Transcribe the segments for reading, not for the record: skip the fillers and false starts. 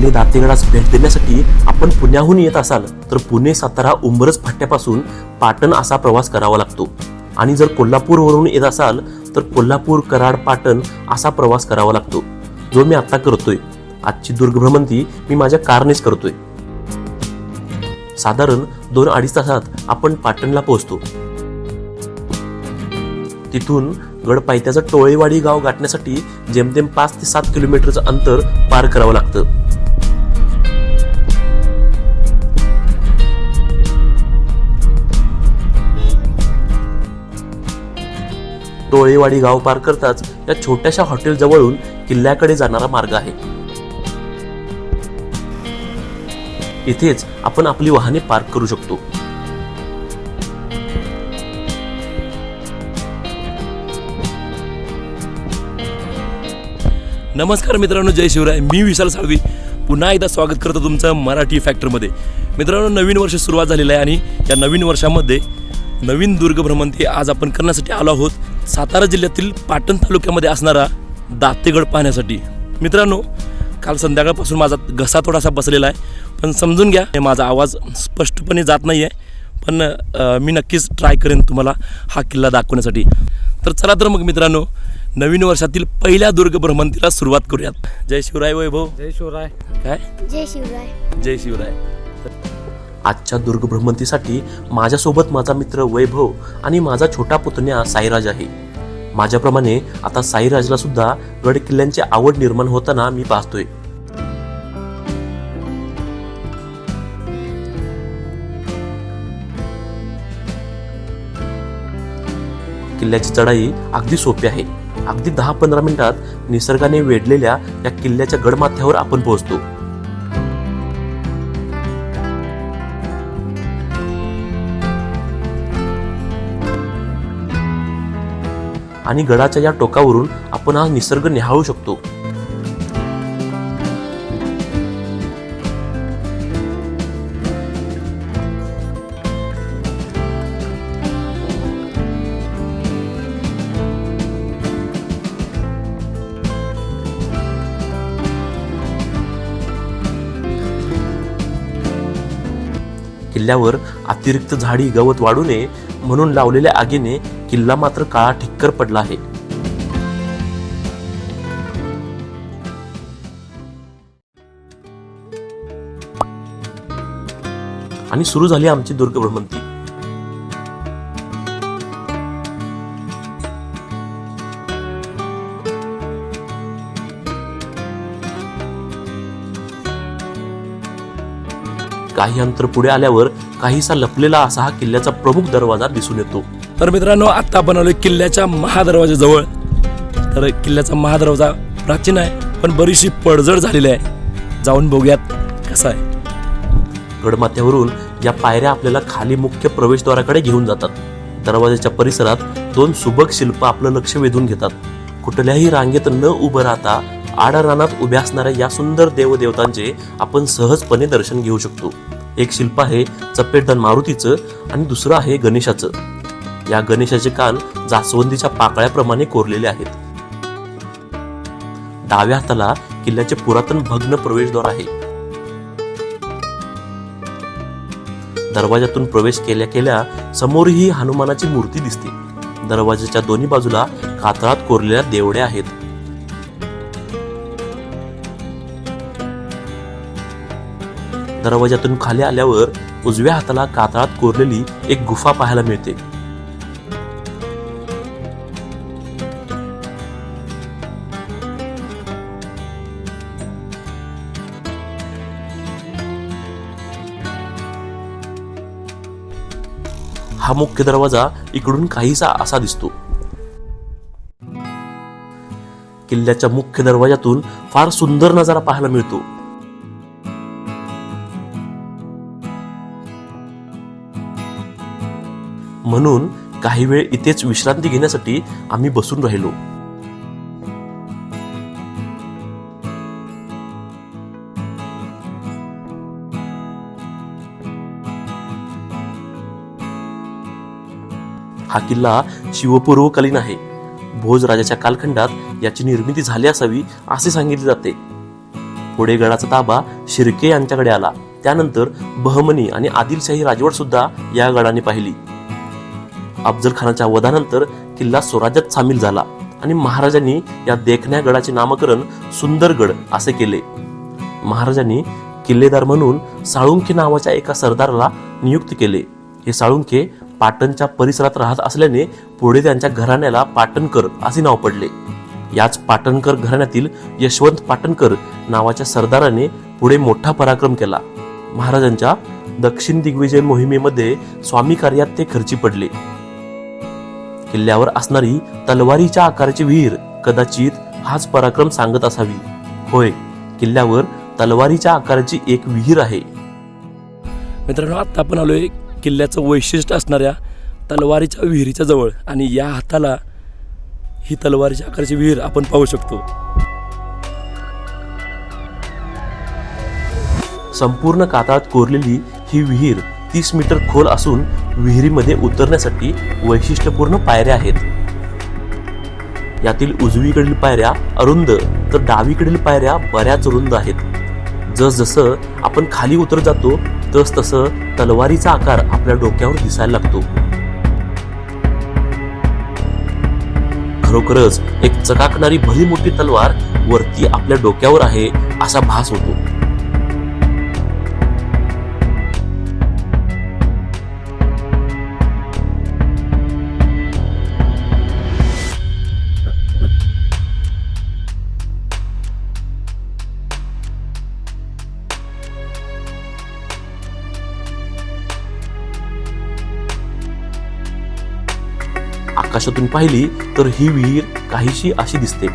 किल्ले दातेगडास भेट देण्यासाठी आपण पुण्याहून येत असाल तर पुणे सातारा उंबरज फाट्यापासून पाटण असा प्रवास करावा लागतो आणि जर कोल्हापूरवरून येत असाल तर कोल्हापूर कराड पाटण असा प्रवास करावा लागतो, जो मी आता करतोय. आजची दुर्ग भ्रमंती मी माझ्या कारनेच करतोय. साधारण 2-2.5 तासात आपण पाटणला पोहोचतो. तिथून गडपायत्याचं टोळेवाडी गाव गाठण्यासाठी जेमतेम 5 ते 7 किलोमीटरचं अंतर पार करावं लागतं. टोळेवाडी गाव पार करताच या छोट्याशा हॉटेल जवळून किल्ल्याकडे जाणारा मार्ग आहे. इथेच आपण आपली वाहने पार्क करू शकतो. नमस्कार मित्रांनो, जय शिवराय. मी विशाल साळवी पुन्हा एकदा स्वागत करतो तुमचं मराठी फॅक्टरमध्ये. मित्रांनो, नवीन वर्ष सुरुवात झालेलं आहे आणि या नवीन वर्षामध्ये नवीन दुर्ग भ्रमंती आज आपण करण्यासाठी आलो आहोत सातारा जिल्ह्यातील पाटण तालुक्यामध्ये असणारा दातेगड पाहण्यासाठी. मित्रांनो, काल संध्याकाळपासून माझा घसा थोडासा बसलेला आहे, पण समजून घ्या माझा आवाज स्पष्टपणे जात नाही आहे, पण मी नक्कीच ट्राय करेन तुम्हाला हा किल्ला दाखवण्यासाठी. तर चला तर मग मित्रांनो, नवीन वर्षातील पहिल्या दुर्ग भ्रमंतीला सुरुवात करूयात. जय शिवराय वैभव. जय शिवराय. काय जय शिवराय. जय शिवराय. आजच्या दुर्ग भ्रमंतीसाठी माझ्यासोबत माझा मित्र वैभव आणि माझा छोटा पुतण्या साईराज आहे. माझ्याप्रमाणे आता साईराजला सुद्धा गड किल्ल्यांची आवड निर्माण होताना मी पाहतोय. किल्ल्याची चढाई अगदी सोपी आहे. अगदी 10-15 मिनिटात निसर्गाने वेढलेल्या या किल्ल्याच्या गडमाथ्यावर आपण पोहोचतो. आणि गडाच्या या टोकावरून आपण हा निसर्ग निहाळू शकतो. किल्ल्यावर अतिरिक्त झाडी गवत वाढू नये म्हणून लावलेल्या आगीने किल्ला मात्र काळा ठिक्कर पडला आहे. आणि सुरू झाली आमची दुर्ग भ्रमंती. काही अंतर पुढे आल्यावर काहीसा लपलेला असा हा किल्ल्याचा प्रमुख दरवाजा दिसून येतो. तर मित्रांनो, आता आपण आलोय किल्ल्याच्या महादरवाजाजवळ. तर किल्ल्याचा महादरवाजा प्राचीन आहे, पण बरीचशी पडझड झालेली आहे. जाऊन बघूयात कसा आहे. गडमाथ्यावरून या पायऱ्या आपल्याला खाली मुख्य प्रवेशद्वाराकडे घेऊन जातात. दरवाजाच्या परिसरात 2 सुबक शिल्प आपलं लक्ष वेधून घेतात. कुठल्याही रांगेत न उभं राहता आडरानात उभ्या असणाऱ्या या सुंदर देवदेवतांचे आपण सहजपणे दर्शन घेऊ शकतो. एक शिल्प आहे चपेटदान मारुतीचं आणि दुसरं आहे गणेशाचं. या गणेशाचे कान जास्वंदीच्या पाकळ्याप्रमाणे कोरलेले आहेत. डाव्या हाताला किल्ल्याचे पुरातन भग्न प्रवेशद्वार आहे. दरवाजातून प्रवेश केल्या केल्या समोरही हनुमानाची मूर्ती दिसते. दरवाजाच्या दोन्ही बाजूला कातळात कोरलेल्या देवड्या आहेत. दरवाजातून खाली आल्यावर उजव्या हाताला कातळात कोरलेली एक गुफा पाहायला मिळते. हा मुख्य दरवाजा इकडून काहीसा असा दिसतो. किल्ल्याच्या मुख्य दरवाजातून फार सुंदर नजारा पाहायला मिळतो. म्हणून काही वेळ इथेच विश्रांती घेण्यासाठी आम्ही बसून राहिलो. हा किल्ला शिवपूर्वकालीन आहे. भोज राजाच्या कालखंडात याची निर्मिती झाली असावी असे सांगितले जाते. पुढे गडाचा ताबा शिर्के यांच्याकडे आला. त्यानंतर बहमनी आणि आदिलशाही राजवट सुद्धा या गडाने पाहिली. अफजल खानाच्या वधानंतर किल्ला स्वराज्यात सामील झाला आणि महाराजांनी या देखण्या गडाचे नामकरण सुंदरगड असे केले. महाराजांनी किल्लेदार म्हणून साळुंखे नावाच्या एका सरदाराला नियुक्त केले. हे साळुंखे पाटणच्या परिसरात राहत असल्याने पुढे त्यांच्या घराण्याला पाटणकर असे नाव पडले. याच पाटणकर घराण्यातील यशवंत पाटणकर नावाच्या सरदाराने पुढे मोठा पराक्रम केला. महाराजांच्या दक्षिण दिग्विजय मोहिमेमध्ये स्वामी कार्यात ते खर्ची पडले. किल्ल्यावर असणारी तलवारीच्या आकाराची विहीर कदाचित हाच पराक्रम सांगत असावी. होय, किल्ल्यावर तलवारीच्या आकाराची एक विहीर आहे. मित्रांनो, आता आपण आलोय किल्ल्याचं वैशिष्ट्य असणाऱ्या तलवारीच्या विहिरीच्या जवळ आणि या हाताला ही तलवारीच्या आकाराची विहीर आपण पाहू शकतो. संपूर्ण कातळात कोरलेली ही विहीर 30 मीटर खोल असून विहिरीमध्ये उतरण्यासाठी वैशिष्ट्यपूर्ण पायऱ्या आहेत. यातील उजवीकडील पायऱ्या अरुंद तर डावीकडील पायऱ्या बऱ्याच रुंद आहेत. जसजसं आपण खाली उतरत जातो तसतसं तलवारीचा आकार आपल्या डोक्यावर दिसायला लागतो. खरोखरच एक चकाकणारी भली मोठी तलवार वरती आपल्या डोक्यावर आहे असा भास होतो. आकाशातून पाहिली तर ही विहीर काहीशी अशी दिसते.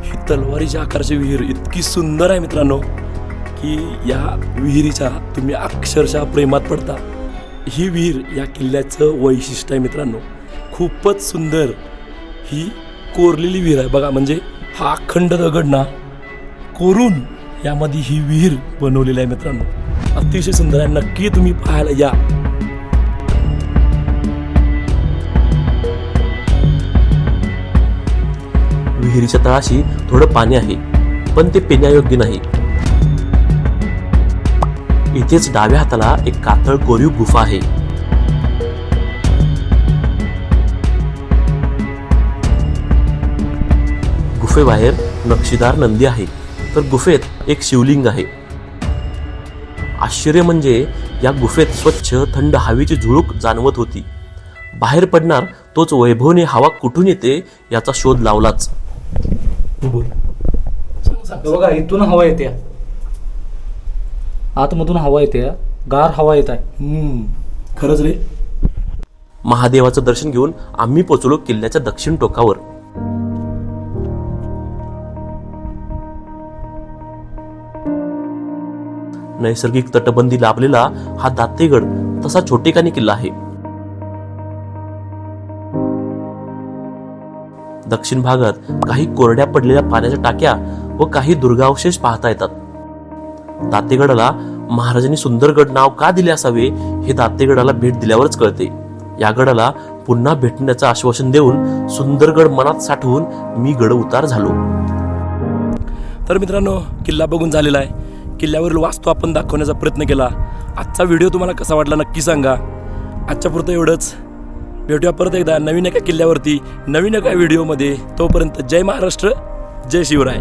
ही तलवारीच्या आकाराची विहीर इतकी सुंदर आहे मित्रांनो की या विहिरीच्या तुम्ही अक्षरशः प्रेमात पडता. ही विहीर या किल्ल्याचं वैशिष्ट्य आहे मित्रांनो. खूपच सुंदर ही कोरलेली विहीर आहे बघा. म्हणजे हा अखंड दगड ना कोरून यामध्ये ही विहीर बनवलेली आहे मित्रांनो. अतिशय सुंदर आहे. नक्की तुम्ही पाहायला या. विहिरीच्या तळाशी थोडं पाणी आहे, पण ते पिण्यायोग्य नाही. इथेच डाव्या हाताला एक कातळ कोरीव गुफा आहे. गुफेबाहेर नक्षीदार नंदी आहे, तर गुफेत एक शिवलिंग आहे. आश्चर्य म्हणजे या गुफेत स्वच्छ थंड हवेची झुळूक जाणवत होती. बाहेर पडणार तोच वैभवने हवा कुठून येते याचा शोध लावलाच. बघा, इथून हवा येते, आतमधून हवा येते, गार हवा येत आहे. खरंच रे. महादेवाचं दर्शन घेऊन आम्ही पोचलो किल्ल्याच्या दक्षिण टोकावर. नैसर्गिक तटबंदी लाभलेला हा दातेगड तसा छोटेखानी किल्ला आहे. दक्षिण भागात काही कोरड्या पडलेल्या पाण्याच्या टाक्या व काही दुर्गावशेष पाहता येतात. दातेगडाला महाराजांनी सुंदरगड नाव का दिले असावे हे दातेगडाला भेट दिल्यावरच कळते. या गडाला पुन्हा भेटण्याचं आश्वासन देऊन सुंदरगड मनात साठवून मी गड उतार झालो. तर मित्रांनो, किल्ला बघून झालेला आहे. किल्ल्यावरील वास्तू आपण दाखवण्याचा प्रयत्न केला. आजचा व्हिडिओ तुम्हाला कसा वाटला नक्की सांगा. आजच्या पुरतं एवढंच. भेटूया परत एकदा नवीन एका किल्ल्यावरती नवीन एका व्हिडिओमध्ये. तोपर्यंत जय महाराष्ट्र, जय शिवराय.